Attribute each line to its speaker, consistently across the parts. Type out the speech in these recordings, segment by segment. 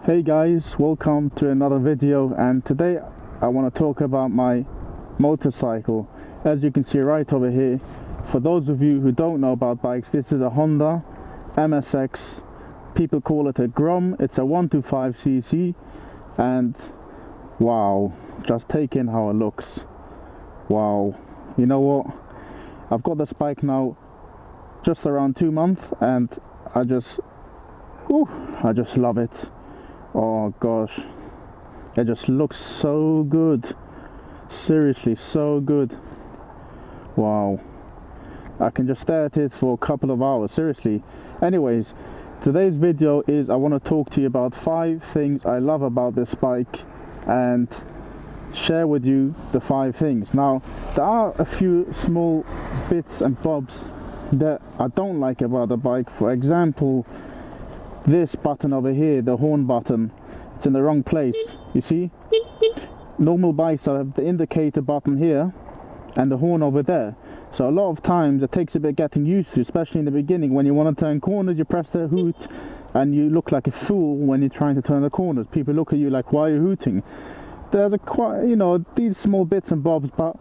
Speaker 1: Hey guys, welcome to another video, and today I want to talk about my motorcycle. As you can see right over here, for those of you who don't know about bikes, this is a Honda MSX. People call it a Grom. It's a 125cc, and wow, just take in how it looks. Wow, you know what, I've got this bike now just around 2 months, and I just love it. Oh gosh, it just looks so good, seriously so good. Wow, I can just stare at it for a couple of hours, seriously. Anyways, today's video is I want to talk to you about 5 things I love about this bike and share with you the 5 things. Now, there are a few small bits and bobs that I don't like about the bike. For example, this button over here, the horn button, it's in the wrong place. You see, normal bikes have the indicator button here and the horn over there, so a lot of times it takes a bit getting used to, especially in the beginning. When you want to turn corners, you press the hoot and you look like a fool when you're trying to turn the corners. People look at you like, why are you hooting? There's these small bits and bobs, but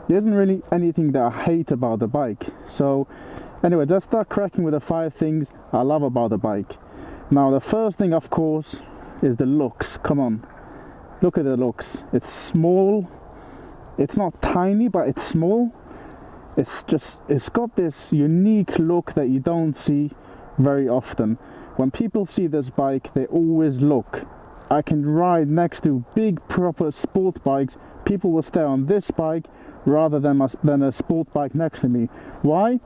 Speaker 1: there isn't really anything that I hate about the bike. So anyway, let's start cracking with the 5 things I love about the bike. Now, the first thing, of course, is the looks. Come on, look at the looks. It's small. It's not tiny, but it's small. It's got this unique look that you don't see very often. When people see this bike, they always look. I can ride next to big proper sport bikes. People will stare on this bike rather than a sport bike next to me. Why?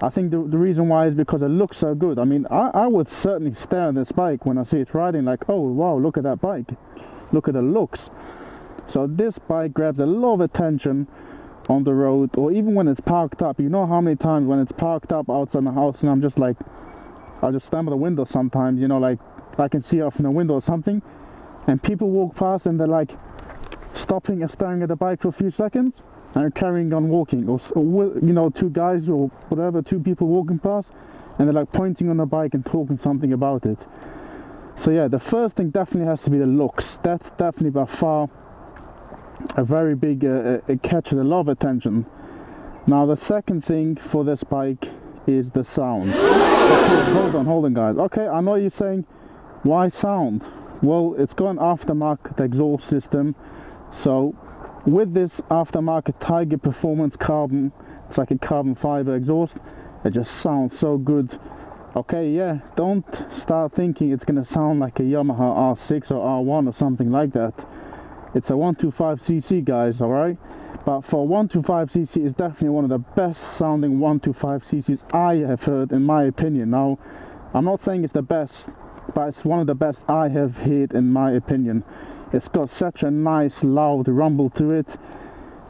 Speaker 1: I think the reason why is because it looks so good. I mean, I would certainly stare at this bike when I see it riding, like, oh wow, look at that bike, look at the looks. So this bike grabs a lot of attention on the road, or even when it's parked up. You know how many times when it's parked up outside my house and I'm just like, I'll just stand by the window sometimes, you know, like I can see off in the window or something, and people walk past and they're like stopping and staring at the bike for a few seconds and carrying on walking, or you know, 2 guys or whatever, 2 people walking past, and they're like pointing on the bike and talking something about it. So yeah, the first thing definitely has to be the looks. That's definitely by far a very big it catches a lot of attention. Now, the second thing for this bike is the sound. Okay, hold on guys. Okay, I know you're saying, why sound? Well, it's got an aftermarket exhaust system. So with this aftermarket Tiger Performance carbon, it's like a carbon fiber exhaust, it just sounds so good. Okay, yeah, don't start thinking it's gonna sound like a Yamaha R6 or R1 or something like that. It's a 125cc, guys, alright? But for 125cc, it's definitely one of the best sounding 125cc's I have heard, in my opinion. Now, I'm not saying it's the best, but it's one of the best I have heard, in my opinion. It's got such a nice loud rumble to it,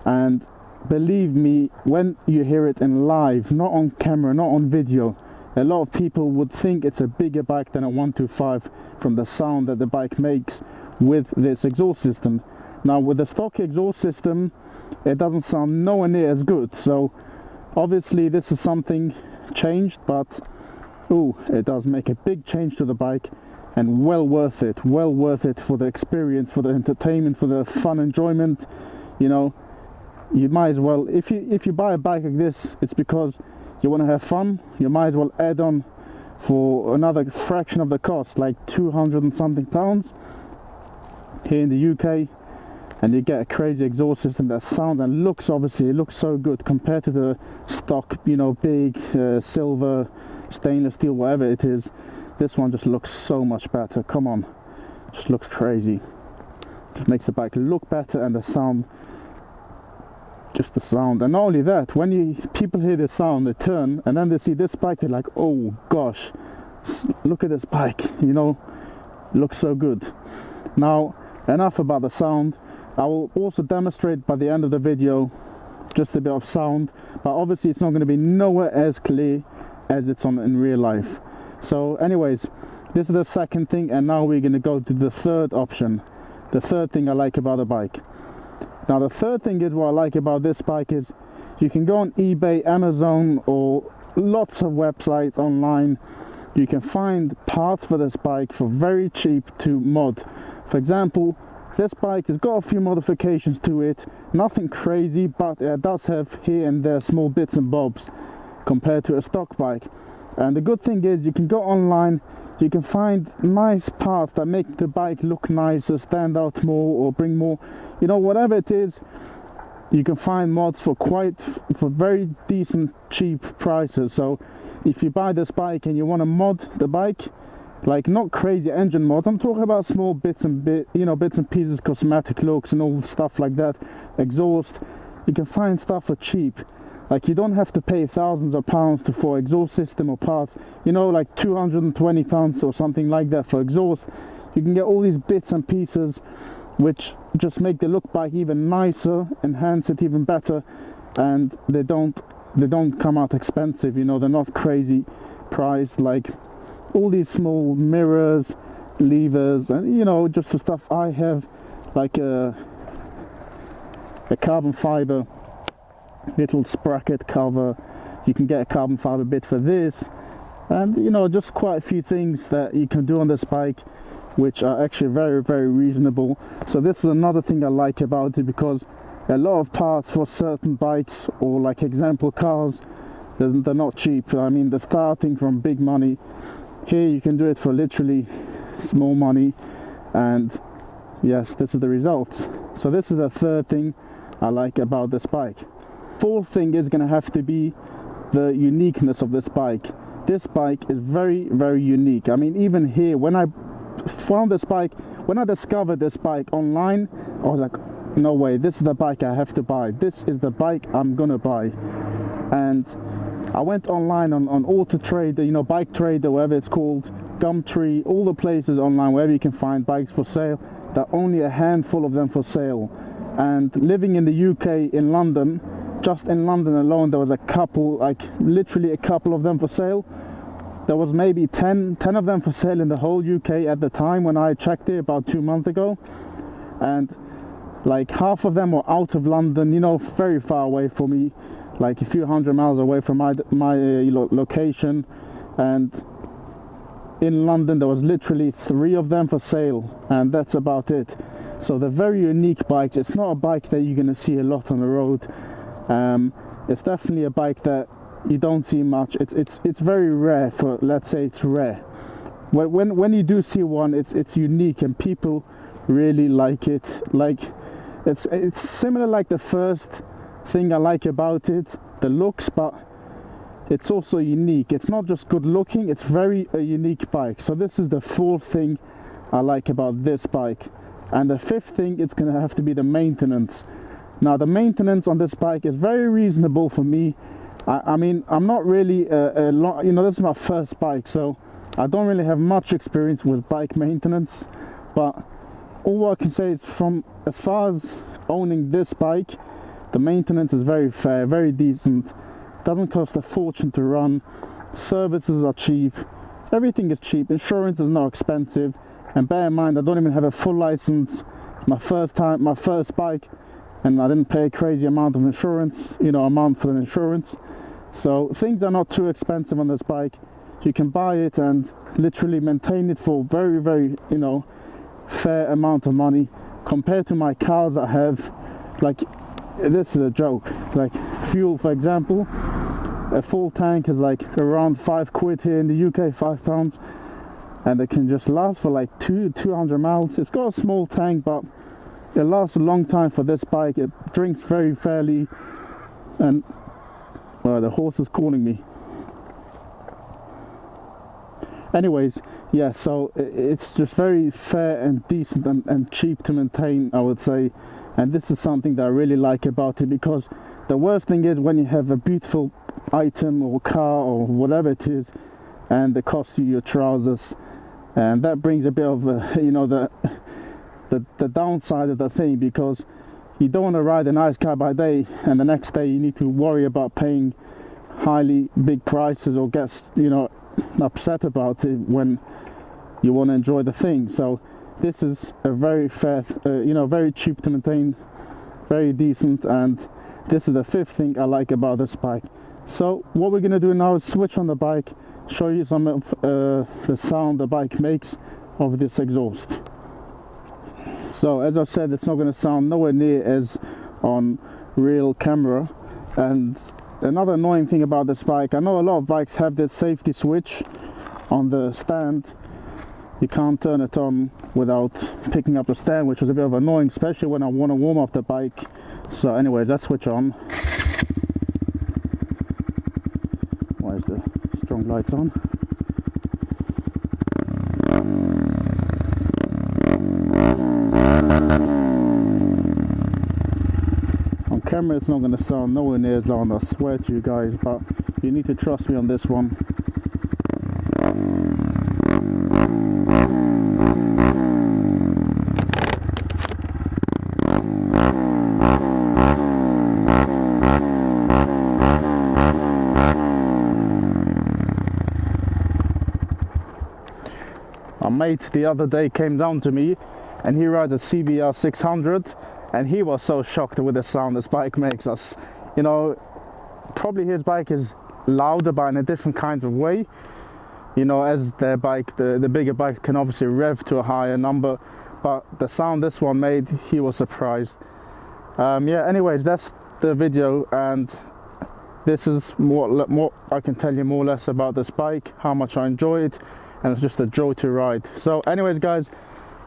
Speaker 1: and believe me, when you hear it in live, not on camera, not on video, a lot of people would think it's a bigger bike than a 125 from the sound that the bike makes with this exhaust system. Now, with the stock exhaust system, it doesn't sound nowhere near as good. So obviously this is something changed, but it does make a big change to the bike, and well worth it for the experience, for the entertainment, for the fun enjoyment. You know, you might as well, if you buy a bike like this, it's because you want to have fun. You might as well add on for another fraction of the cost, like 200 and something pounds here in the UK, and you get a crazy exhaust system that sounds and looks, obviously it looks so good compared to the stock, you know, big silver, stainless steel, whatever it is. This one just looks so much better. Come on, just looks crazy. Just makes the bike look better, and the sound, just the sound. And not only that, when people hear the sound, they turn and then they see this bike, they're like, oh gosh, look at this bike, you know, looks so good. Now, enough about the sound. I will also demonstrate by the end of the video just a bit of sound, but obviously it's not going to be nowhere as clear as it's on in real life. So anyways, this is the second thing, and now we're going to go to the third option, the third thing I like about the bike. Now, the third thing is, what I like about this bike is you can go on eBay, Amazon, or lots of websites online, you can find parts for this bike for very cheap to mod. For example, this bike has got a few modifications to it, nothing crazy, but it does have here and there small bits and bobs compared to a stock bike. And the good thing is you can go online, you can find nice parts that make the bike look nicer, stand out more, or bring more, you know, whatever it is. You can find mods for very decent cheap prices. So if you buy this bike and you want to mod the bike, like not crazy engine mods, I'm talking about small bits and pieces, cosmetic looks and all stuff like that, exhaust, you can find stuff for cheap. Like you don't have to pay thousands of pounds for exhaust system or parts, you know, like £220 or something like that for exhaust. You can get all these bits and pieces which just make the look bike even nicer, enhance it even better, and they don't come out expensive, you know, they're not crazy priced, like all these small mirrors, levers, and you know, just the stuff I have, like a carbon fiber little sprocket cover. You can get a carbon fiber bit for this, and you know, just quite a few things that you can do on this bike which are actually very, very reasonable. So this is another thing I like about it, because a lot of parts for certain bikes or like example cars, they're not cheap. I mean, they're starting from big money. Here you can do it for literally small money, and yes, this is the results. So this is the third thing I like about this bike. Fourth thing is going to have to be the uniqueness of this bike. This bike is very, very unique. I mean, even here, when I found this bike, when I discovered this bike online, I was like, no way, this is the bike I have to buy. This is the bike I'm gonna buy. And I went online on Auto Trader, you know, Bike Trader, whatever it's called, Gumtree, all the places online wherever you can find bikes for sale. There are only a handful of them for sale. And living in the UK, in London, just in London alone, there was a couple, like literally a couple of them for sale. There was maybe 10 of them for sale in the whole UK at the time when I checked it about 2 months ago. And like half of them were out of London, you know, very far away from me, like a few hundred miles away from my location. And in London there was literally 3 of them for sale, and that's about it. So they're very unique bikes. It's not a bike that you're going to see a lot on the road. It's definitely a bike that you don't see much. It's very rare. For, let's say it's rare. When you do see one, it's unique and people really like it. Like it's similar like the first thing I like about it, the looks, but it's also unique. It's not just good looking, it's very a unique bike. So this is the fourth thing I like about this bike. And the fifth thing, it's gonna have to be the maintenance. Now the maintenance on this bike is very reasonable for me. I mean, I'm not really you know, this is my first bike, so I don't really have much experience with bike maintenance, but all I can say is, from as far as owning this bike, the maintenance is very fair, very decent. Doesn't cost a fortune to run. Services are cheap. Everything is cheap. Insurance is not expensive. And bear in mind, I don't even have a full license. My first bike, and I didn't pay a crazy amount of insurance, you know, a month for insurance. So things are not too expensive on this bike. You can buy it and literally maintain it for very, very, you know, fair amount of money compared to my cars I have. Like, this is a joke. Like fuel, for example, a full tank is like around £5 here in the UK, £5, and it can just last for like 200 miles. It's got a small tank, but it lasts a long time for this bike. It drinks very fairly, and well, the horse is calling me. Anyways, yeah, so it's just very fair and decent and cheap to maintain, I would say. And this is something that I really like about it, because the worst thing is when you have a beautiful item or car or whatever it is, and it costs you your trousers, and that brings a bit of you know, the downside of the thing, because you don't want to ride a nice car by day and the next day you need to worry about paying highly big prices or get, you know, upset about it when you want to enjoy the thing. So this is a very fair, you know, very cheap to maintain, very decent, and this is the fifth thing I like about this bike. So what we're going to do now is switch on the bike, show you some of the sound the bike makes of this exhaust. So as I said, it's not going to sound nowhere near as on real camera. And another annoying thing about this bike, I know a lot of bikes have this safety switch on the stand. You can't turn it on without picking up the stand, which is a bit of annoying, especially when I want to warm up the bike. So anyway, that switch on. Why is the strong lights on? On camera it's not going to sound nowhere near as loud, I swear to you guys, but you need to trust me on this one. My mate the other day came down to me and he rides a CBR 600 and he was so shocked with the sound this bike makes us. You know, probably his bike is louder but in a different kind of way. You know, as their bike, the bigger bike can obviously rev to a higher number, but the sound this one made, he was surprised. Yeah, anyways, that's the video, and this is more I can tell you more or less about this bike, how much I enjoy it, and it's just a joy to ride. So anyways guys,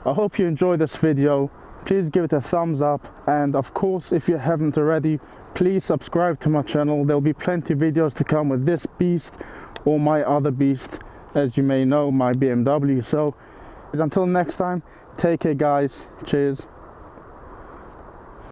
Speaker 1: I hope you enjoyed this video. Please give it a thumbs up, and of course if you haven't already, please subscribe to my channel. There'll be plenty of videos to come with this beast or my other beast, as you may know, my BMW. So until next time, take care guys, cheers.